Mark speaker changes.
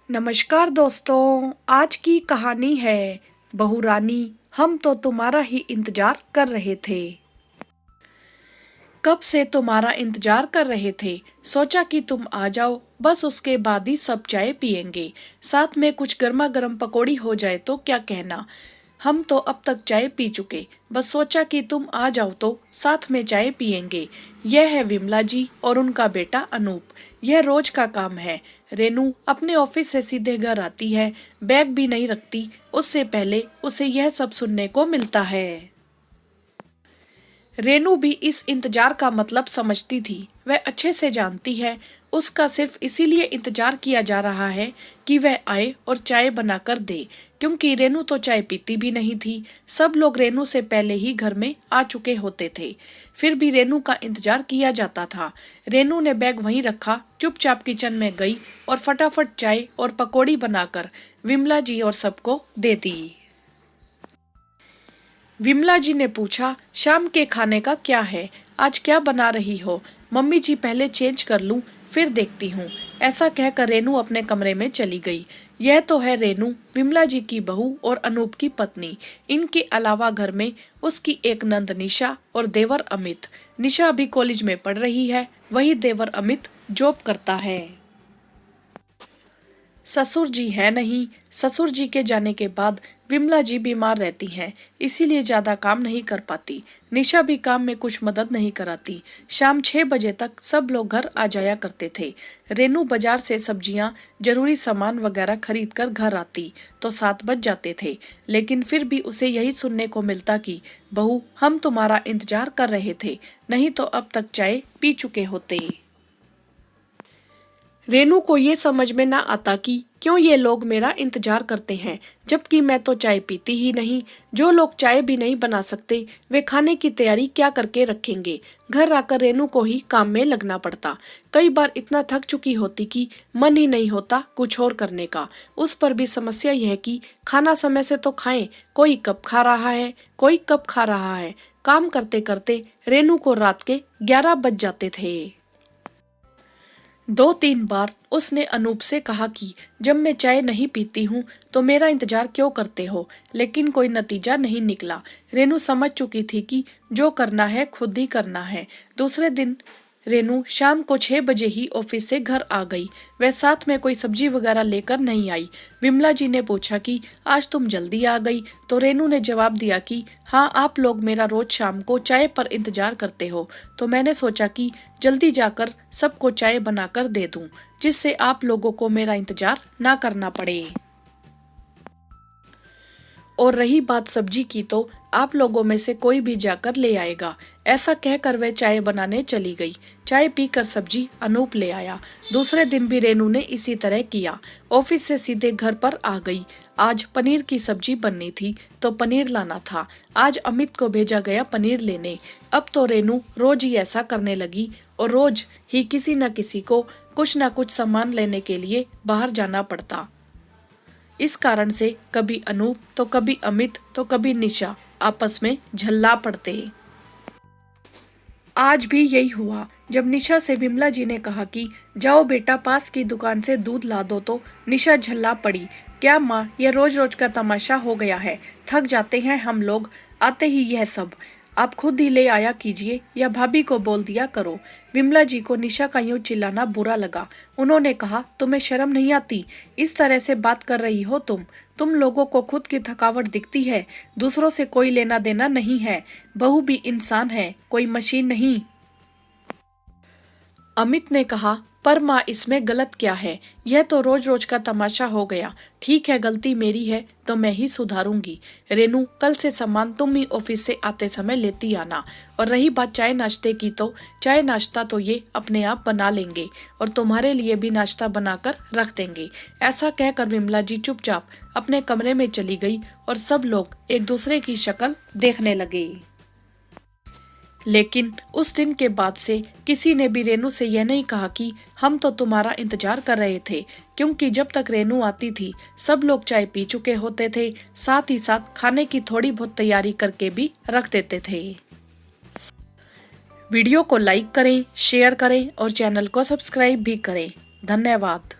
Speaker 1: नमस्कार दोस्तों, आज की कहानी है बहू रानी। हम तो तुम्हारा ही इंतजार कर रहे थे। कब से तुम्हारा इंतजार कर रहे थे। सोचा कि तुम आ जाओ, बस उसके बाद ही सब चाय पियेंगे। साथ में कुछ गर्मा गर्म पकौड़ी हो जाए तो क्या कहना। हम तो अब तक चाय पी चुके, बस सोचा कि तुम आ जाओ तो साथ में चाय पियेंगे। यह है विमला जी और उनका बेटा अनूप। यह रोज का काम है। रेनू अपने ऑफिस से सीधे घर आती है, बैग भी नहीं रखती। उससे पहले उसे यह सब सुनने को मिलता है। रेनू भी इस इंतजार का मतलब समझती थी। वह अच्छे से जानती है उसका सिर्फ इसीलिए इंतजार किया जा रहा है कि वह आए और चाय बनाकर दे, क्योंकि रेनू तो चाय पीती भी नहीं थी। सब लोग रेनू से पहले ही घर में आ चुके होते थे, फिर भी रेनू का इंतजार किया जाता था। रेनू ने बैग वहीं रखा, चुपचाप किचन में गई और फटाफट चाय और पकौड़ी बनाकर विमला जी और सबको दे दी। विमला जी ने पूछा, शाम के खाने का क्या है, आज क्या बना रही हो। मम्मी जी पहले चेंज कर लूं, फिर देखती हूँ। ऐसा कहकर रेनू अपने कमरे में चली गई। यह तो है रेनू, विमला जी की बहू और अनूप की पत्नी। इनके अलावा घर में उसकी एक नंद निशा और देवर अमित। निशा अभी कॉलेज में पढ़ रही है, वही देवर अमित जॉब करता है। ससुर जी है नहीं। ससुर जी के जाने के बाद विमला जी बीमार रहती हैं, इसीलिए ज्यादा काम नहीं कर पाती। निशा भी काम में कुछ मदद नहीं कराती। शाम 6 बजे तक सब लोग घर आ जाया करते थे। रेनू बाजार से सब्जियां, जरूरी सामान वगैरह खरीद कर घर आती तो 7 बज जाते थे, लेकिन फिर भी उसे यही सुनने को मिलता कि बहू, हम तुम्हारा इंतजार कर रहे थे, नहीं तो अब तक चाय पी चुके होते। रेनू को ये समझ में ना आता कि क्यों ये लोग मेरा इंतजार करते हैं, जबकि मैं तो चाय पीती ही नहीं। जो लोग चाय भी नहीं बना सकते, वे खाने की तैयारी क्या करके रखेंगे। घर आकर रेनू को ही काम में लगना पड़ता। कई बार इतना थक चुकी होती कि मन ही नहीं होता कुछ और करने का। उस पर भी समस्या यह कि खाना समय से तो खाएं, कोई कब खा रहा है, कोई कब खा रहा है। काम करते करते रेनू को रात के 11 बज जाते थे। 2-3 बार उसने अनूप से कहा कि जब मैं चाय नहीं पीती हूँ तो मेरा इंतजार क्यों करते हो, लेकिन कोई नतीजा नहीं निकला। रेनू समझ चुकी थी कि जो करना है खुद ही करना है। दूसरे दिन रेनू शाम को 6 बजे ही ऑफिस से घर आ गई। वह साथ में कोई सब्जी वगैरह लेकर नहीं आई। विमला जी ने पूछा कि आज तुम जल्दी आ गई, तो रेनू ने जवाब दिया कि हाँ, आप लोग मेरा रोज शाम को चाय पर इंतजार करते हो, तो मैंने सोचा कि जल्दी जाकर सबको चाय बनाकर दे दूं, जिससे आप लोगों को मेरा इंतजार ना करना पड़े। और रही बात सब्जी की, तो आप लोगों में से कोई भी जाकर ले आएगा। ऐसा कहकर वह चाय बनाने चली गई। चाय पीकर सब्जी अनूप ले आया। दूसरे दिन भी रेनू ने इसी तरह किया। ऑफिस से सीधे घर पर आ गई। आज पनीर की सब्जी बननी थी तो पनीर लाना था। आज अमित को भेजा गया पनीर लेने। अब तो रेनू रोज ही ऐसा करने लगी और रोज ही किसी न किसी को कुछ न कुछ सामान लेने के लिए बाहर जाना पड़ता। इस कारण से कभी अनूप तो कभी अमित तो कभी निशा आपस में झल्ला पड़ते। आज भी यही हुआ। जब निशा से विमला जी ने कहा कि जाओ बेटा, पास की दुकान से दूध ला दो, तो निशा झल्ला पड़ी। क्या माँ, यह रोज रोज का तमाशा हो गया है, थक जाते हैं हम लोग, आते ही यह सब। आप खुद ही ले आया कीजिए या भाभी को बोल दिया करो। विमला जी को निशा का यूं चिल्लाना बुरा लगा। उन्होंने कहा, तुम्हें शर्म नहीं आती, इस तरह से बात कर रही हो तुम लोगों को खुद की थकावट दिखती है, दूसरों से कोई लेना देना नहीं है। बहू भी इंसान है, कोई मशीन नहीं। अमित ने कहा, पर माँ, इसमें गलत क्या है, यह तो रोज रोज का तमाशा हो गया। ठीक है, गलती मेरी है तो मैं ही सुधारूंगी। रेनू, कल से सामान तुम ही ऑफिस से आते समय लेती आना। और रही बात चाय नाश्ते की, तो चाय नाश्ता तो ये अपने आप बना लेंगे और तुम्हारे लिए भी नाश्ता बनाकर रख देंगे। ऐसा कहकर विमला जी चुपचाप अपने कमरे में चली गई और सब लोग एक दूसरे की शक्ल देखने लगे। लेकिन उस दिन के बाद से किसी ने भी रेनू से यह नहीं कहा कि हम तो तुम्हारा इंतजार कर रहे थे, क्योंकि जब तक रेनू आती थी सब लोग चाय पी चुके होते थे, साथ ही साथ खाने की थोड़ी बहुत तैयारी करके भी रख देते थे। वीडियो को लाइक करें, शेयर करें और चैनल को सब्सक्राइब भी करें। धन्यवाद।